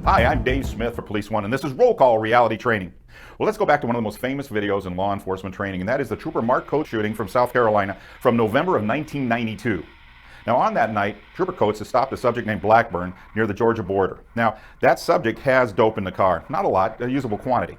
Hi, I'm Dave Smith for Police One, and this is Roll Call Reality Training. Well, let's go back to one of the most famous videos in law enforcement training, and that is the Trooper Mark Coates shooting from South Carolina from November of 1992. Now, on that night, Trooper Coates has stopped a subject named Blackburn near the Georgia border. Now, that subject has dope in the car. Not a lot, a usable quantity.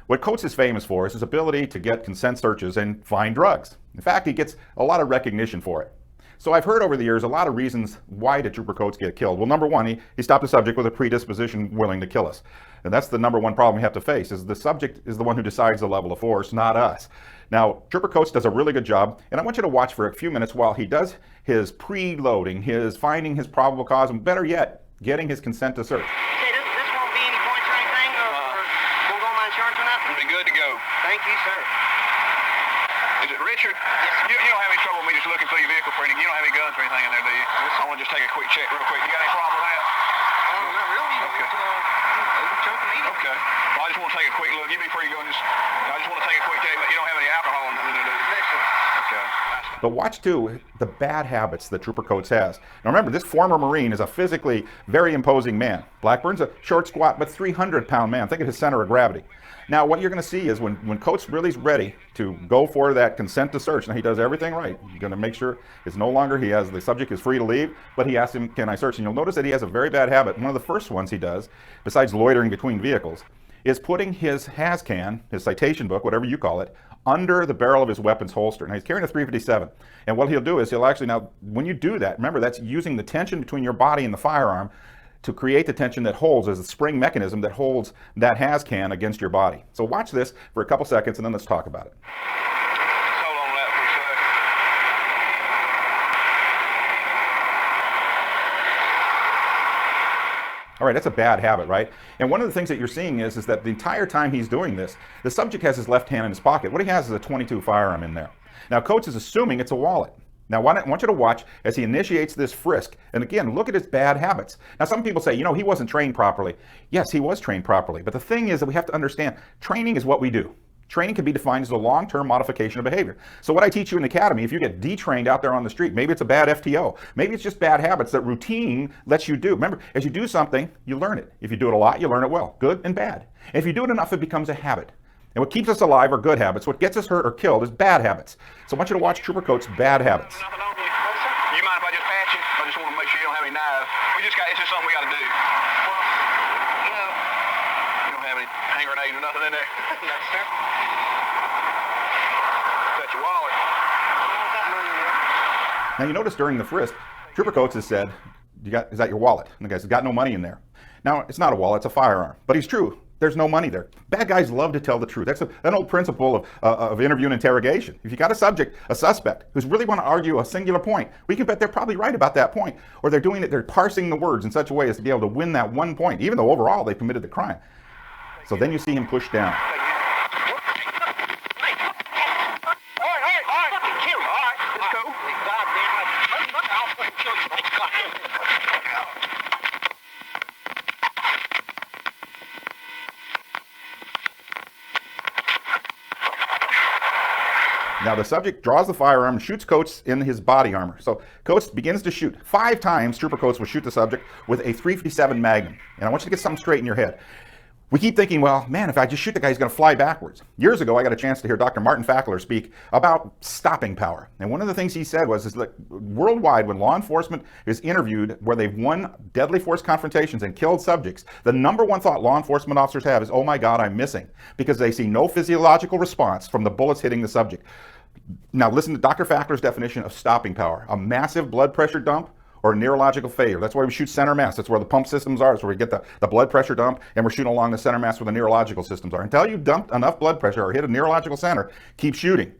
What Coates is famous for is his ability to get consent searches and find drugs. In fact, he gets a lot of recognition for it. So I've heard over the years a lot of reasons why did Trooper Coates get killed. Well, number one, he stopped a subject with a predisposition willing to kill us. And that's the number one problem we have to face, is the subject is the one who decides the level of force, not us. Now, Trooper Coates does a really good job, and I want you to watch for a few minutes while he does his preloading, his finding his probable cause, and better yet, getting his consent to search. Hey, this won't be any points or anything, or won't go on my insurance or nothing? It'll be good to go. Thank you, sir. Is it Richard? Yes, You don't have any trouble with me just looking through your vehicle for anything? You don't have any guns or anything in there, do you? I want to just take a quick check real quick. You got any problem with that? not really. Okay. Okay. Well, I just want to take a quick look. You be free to go and I just want to take a quick check, but you don't have any alcohol in there, do you? Okay. But watch too the bad habits that Trooper Coates has. Now remember, this former Marine is a physically very imposing man. Blackburn's a short, squat, but 300-pound man. Think of his center of gravity. Now what you're going to see is when Coates really is ready to go for that consent to search, now he does everything right. He's going to make sure it's no longer the subject is free to leave, but he asks him, can I search? And you'll notice that he has a very bad habit. One of the first ones he does, besides loitering between vehicles, is putting his HAZCAN, his citation book, whatever you call it, under the barrel of his weapons holster. Now he's carrying a .357, and what he'll do is he'll actually, now when you do that, remember that's using the tension between your body and the firearm to create the tension that holds as a spring mechanism that holds that HAZCAN against your body. So watch this for a couple seconds and then let's talk about it. Hold on that for a second. All right, that's a bad habit, right? And one of the things that you're seeing is that the entire time he's doing this, the subject has his left hand in his pocket. What he has is a .22 firearm in there. Now, Coates is assuming it's a wallet. Now, I want you to watch as he initiates this frisk. And again, look at his bad habits. Now, some people say, he wasn't trained properly. Yes, he was trained properly. But the thing is that we have to understand, training is what we do. Training can be defined as a long-term modification of behavior. So what I teach you in the academy, if you get detrained out there on the street, maybe it's a bad FTO, maybe it's just bad habits that routine lets you do. Remember, as you do something, you learn it. If you do it a lot, you learn it well, good and bad. And if you do it enough, it becomes a habit. And what keeps us alive are good habits. What gets us hurt or killed is bad habits. So I want you to watch Trooper Coates' bad habits. You mind if I just pat you? I just want to make sure you don't have any knives. It's just something we got to do. Well, You don't have any hand grenades or nothing in there? no, sir. Got your wallet. I got money in there. Now you notice during the frisk, Trooper Coates has said, is that your wallet? And the guy says, got no money in there. Now, it's not a wallet, it's a firearm. But he's true. There's no money there. Bad guys love to tell the truth. That's an old principle of interview and interrogation. If you got a suspect, who's really want to argue a singular point, we can bet they're probably right about that point. Or they're parsing the words in such a way as to be able to win that one point, even though overall they committed the crime. So then you see him pushed down. Now the subject draws the firearm and shoots Coates in his body armor. So Coates begins to shoot. 5 times Trooper Coates will shoot the subject with a .357 Magnum. And I want you to get something straight in your head. We keep thinking, well, man, if I just shoot the guy, he's going to fly backwards. Years ago, I got a chance to hear Dr. Martin Fackler speak about stopping power. And one of the things he said was that worldwide, when law enforcement is interviewed where they've won deadly force confrontations and killed subjects, the number one thought law enforcement officers have is, oh my God, I'm missing. Because they see no physiological response from the bullets hitting the subject. Now listen to Dr. Fackler's definition of stopping power. A massive blood pressure dump or neurological failure. That's why we shoot center mass. That's where the pump systems are. That's where we get the blood pressure dump, and we're shooting along the center mass where the neurological systems are. Until you dump enough blood pressure or hit a neurological center, keep shooting.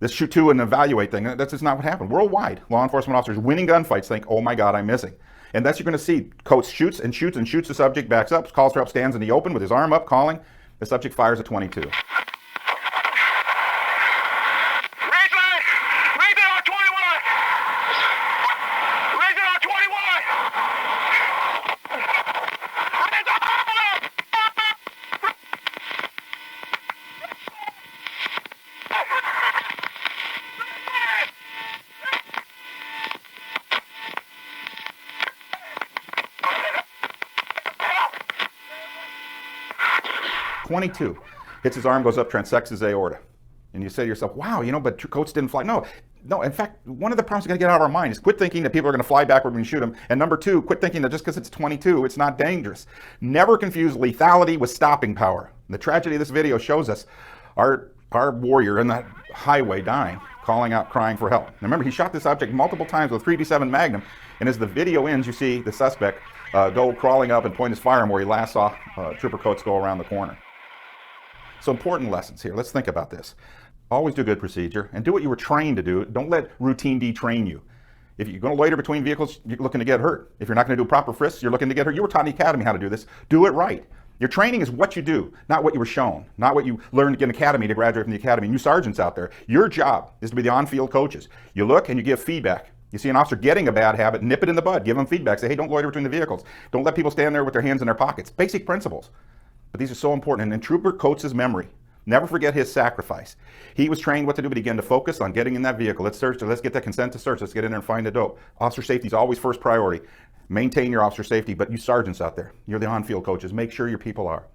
This shoot to and evaluate thing, that's just not what happened. Worldwide, law enforcement officers winning gunfights think, oh my God, I'm missing. And that's you're going to see. Coates shoots and shoots and shoots the subject, backs up, calls for up, stands in the open with his arm up, calling. The subject fires a .22. 22. Hits his arm, goes up, transects his aorta. And you say to yourself, wow, but Coates didn't fly. No, in fact, one of the problems we got to get out of our mind is quit thinking that people are going to fly backward when you shoot them. And number two, quit thinking that just because it's 22, it's not dangerous. Never confuse lethality with stopping power. The tragedy of this video shows us our warrior in that highway dying, calling out, crying for help. Now remember, he shot this object multiple times with a 357 Magnum, and as the video ends, you see the suspect go crawling up and point his firearm where he last saw Trooper Coates go around the corner. So important lessons here. Let's think about this. Always do good procedure and do what you were trained to do. Don't let routine detrain you. If you're going to loiter between vehicles, you're looking to get hurt. If you're not going to do proper frisks, you're looking to get hurt. You were taught in the academy how to do this. Do it right. Your training is what you do, not what you were shown, not what you learned to get an academy to graduate from the academy. New sergeants out there, your job is to be the on-field coaches. You look and you give feedback. You see an officer getting a bad habit, nip it in the bud, give them feedback. Say, hey, don't loiter between the vehicles. Don't let people stand there with their hands in their pockets. Basic principles. But these are so important. And in Trooper Coates' memory, never forget his sacrifice. He was trained what to do, but he began to focus on getting in that vehicle. Let's search, let's get that consent to search. Let's get in there and find the dope. Officer safety is always first priority. Maintain your officer safety, but you sergeants out there, you're the on-field coaches. Make sure your people are.